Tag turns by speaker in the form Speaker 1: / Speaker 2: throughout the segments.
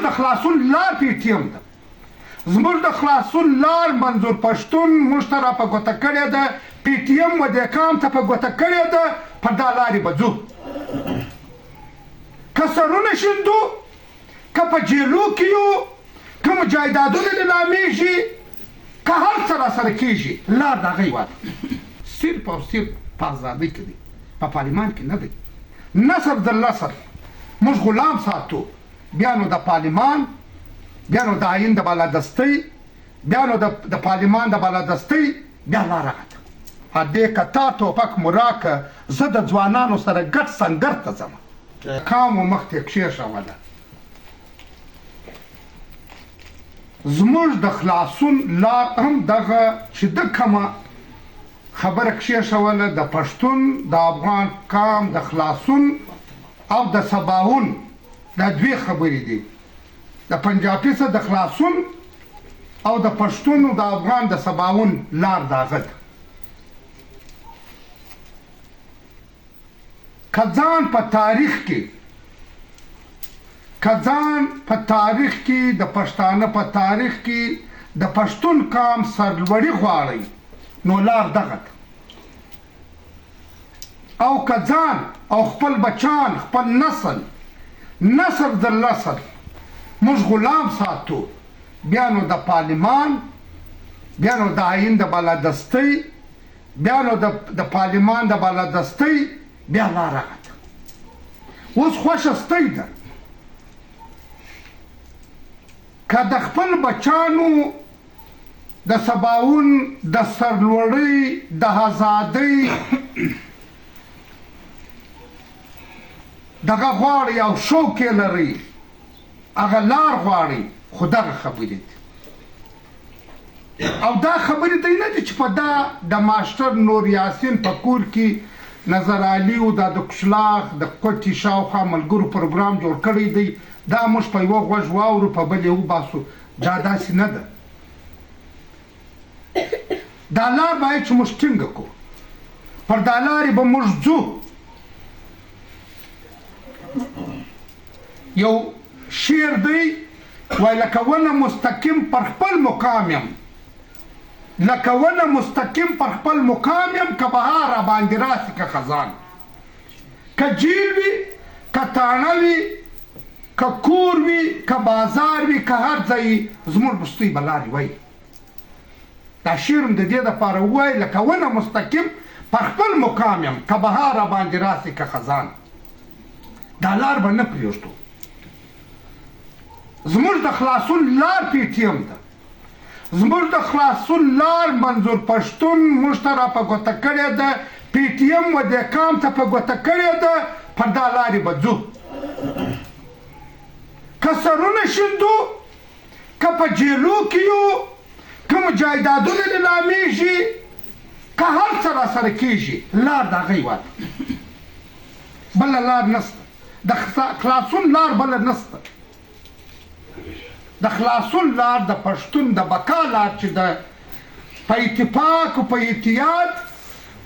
Speaker 1: د خلاصون لار پی ټي ایم ده زموږ د خلاصون لار منظور پښتون موږ ته را په ګوته کړې ده پی ټي ایم ودې کام ته په ګوته کړې ده په دا لارې به ځو که سرونه شیندو که په جیلو کې یو که مجاهدادونه لیلامېږي که هر څه راسره کېږي لار د هغه هېواد صرف او صرف په ازادۍ کې دی په پارلمان کې نه دی نصر در نصر موږ غلام ساتو بیا نو د پارلمان بیا نو د آیین د بالادستۍ بیا نو د پارلمان د بالادستۍ بیا لاره ده هدې که تا ټوپک مو راکه زه د ځوانانو سره ګډ سنګر ته ځم کام مو مخته کښېښوله زموږ د خلاصون لار هم دغه چې د کومه خبره کښېښوله د پښتون د افغان قام د خلاصون او د سباون دا دوې خبرې دي د پنجابي څخه د خلاصون او د پښتون او د افغان د سباون لار د هغه ده که ځان په تاریخ کې د پښتانه په تاریخ کې د پښتون قام سرلوړي غواړئ نو لار دغه ده او که ځان او خپل بچان خپل نسل در نسل موږ غلام ساتو بیا نو د پارلمان بیا نو د آیین د بالادستۍ بیا نو د پارلمان د بالادستۍ بیا لاره ده اوس خوشستی ده که د خپل بچانو د سباون د سرلوړۍ د ازادۍ دغه غواړي او شوق یې لري هغه لار غواړي خو دغه خبرې دي او دا خبرې دی نه دي چې په دا د ماسټر نور یاسین په کور کې نظر علي او دا د کشلاخ د کوټي شاوخوا ملګرو پروګرام جوړ کړی دی دا موږ په یوه غوږ واورو په بل یې وباسو دا داسې نه ده دا لار باید چې موږ ټینګه کړو پر دا لارې به موږ ځو یو شعر دی وای لکه ونه مستقیم پر خپل مقام یم لکه ونه مستقیم پر خپل مقام یم که بهار راباندې راسي که خزان که جیل وي که تاڼه وي که کور وي که بازار وي که هر ځای زموږ بستوی به لارې وایي دا شعر هم د دې دپاره ووایي لکه ونه مستقیم پر خپل مقام یم که بهار راباندې راسي که خزان دا لار به نه پرېږدو زموږ د خلاصون لار پی ټي ایم ده زموږ د خلاصون لار منظور پښتون موږ ته را په ګوته کړې ده پی ټي ایم ودې کام ته په ګوته کړې ده پر دا لارې به ځو که سرونه شیندو که په جیلو کې یو که مجاهدادونه لیلامېږي که هر څه راسره کېږي لار د هغه هېواد بله لار نشته د خلاصون لار بله نشته د خلاصون لار د پښتون د بقا لار چې د په اتفاق او په اتحاد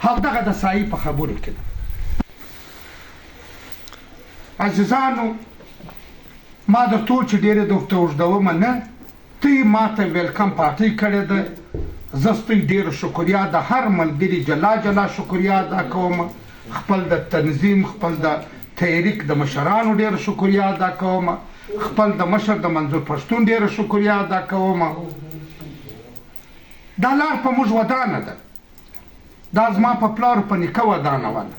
Speaker 1: همدغه د سایې په خبرو کې ده عزیزانو ما درته وویل چې ډېرې درته اوږدومه نه ته یې ما ته ویلکم پارټۍ کړې ده زه ستاسو ډېره شکریا د هر ملګري جلا جلا شکریا ادا کوم خپل د تنظیم خپل د تحریک د مشرانو ډېره شکریا ادا کوم خپل د مشر د منظور پښتون ډېره شکریا ادا کوم دا لار په موږ ودانه ده دا زما په پلارو په نیکه ودانه وله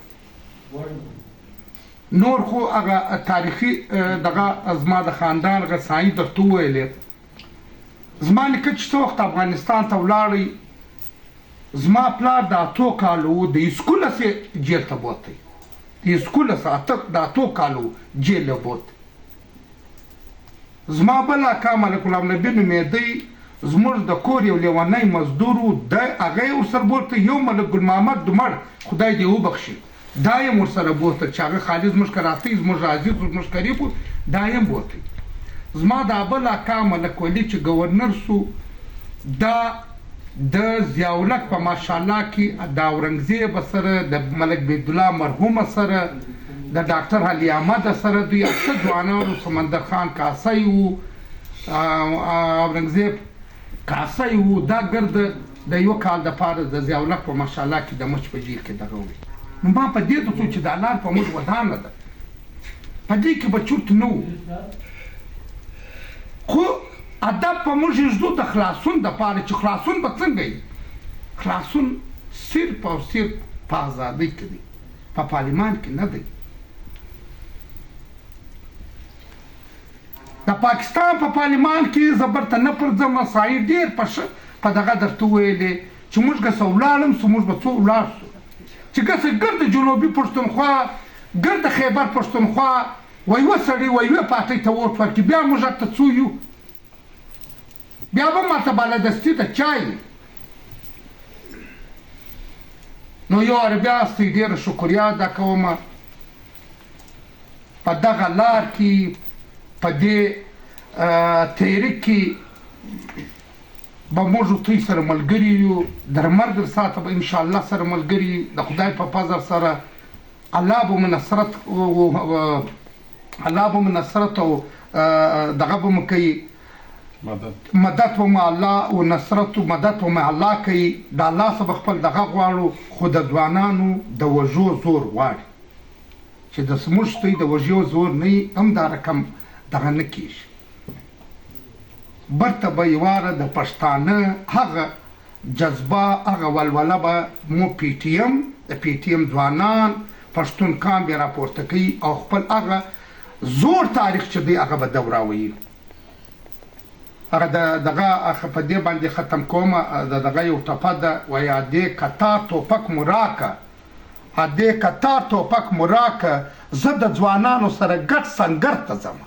Speaker 1: نور خو هغه تاریخي دغه زما د خاندان هغه سایي درته وویلې زما نیکه چې څه وخت افغانستان ته ولاړی زما پلار د اتو کالو و د اسکولسې جیل ته بوتی د اسکولسه د اتو کالو جیل له بوت زما بل اکا ملک النبي نومېدی زموږ د کور یو لیونی مزدور و د هغه یې ورسره بوته یو ملک ګلمحمد دمړ خدای دې وبخښي دا یې ورسره بوته چې هغه خالد زموږ کراستی زموږ عزیز زموږ قریب و دا یې بوته زما دا بل اکا ملک ولی چې ګورنر سو دا د ضیاءالحق په ماشاءالله کې د اورنګزیب سره د ملک بیدالله مرحومه سره د ډاکټر علي احمد سره دوی اکثر ځوانانو سمندر خان کاسای و اورنګزیب کاسه یو دا ګرد د یو کال دپاره د ضیاءالله په ماشاءالله کې د مچ په جیل کې دغه وي نو ما په دې ته چې دا لار په موږ ودانه ده په دې کې به چورت نه و خو ادب په موږ ږدو د خلاصون دپاره چې خلاصون به څنګه وي خلاصون صرف او صرف په ازادۍ کې دی په پارلمان کې نه دی د پاکستان په پارلمان کې زه برته نه پرځم سایي ډېر په دغه درته وویلې چې موږ که ولاړم سو موږ به څو ولاړ سو چې که ګرد جنوبي پښتونخوا ګرد خیبر پښتونخوا ویوه سړي ویوه پارټۍ ته ووټ ورکړي بیا موږ هلته څو یو بیا به ماته بالادستي ته چای نو یو واره بیا ستاسو ډېره شکریا ادا کومه په دغه لار کې په دې تحریک کې به موږ دوی سره ملګري یو در مرګ ساعته به انشاءالله سره ملګري د خدای په فضل سره الله به مو نصرت او دغه به مو کوي مدد به مو الله او نصرت او مدد به مو الله کوي د الله څخه خپل دغه غواړو خو د ځوانانو د وژو زور غواړي چې د زموږ دوی د وژو زور نه وي هم دا رقم دغه نه کېږي برته به یواره د پښتانه هغه جذبه هغه ولوله به مو پی ټي ایم د پی ټي ایم ځوانان پښتون کام بیا راپورته کوي او خپل هغه زور تاریخ چې دی هغه به دوراوي هغه دغه په دې باندې ختم کوم دغه یو ټپه ده وایي ادې کتار توپک مو راکه ادې کتار توپک مو راکه زه د ځوانانو سره ګډ سنګر ته ځم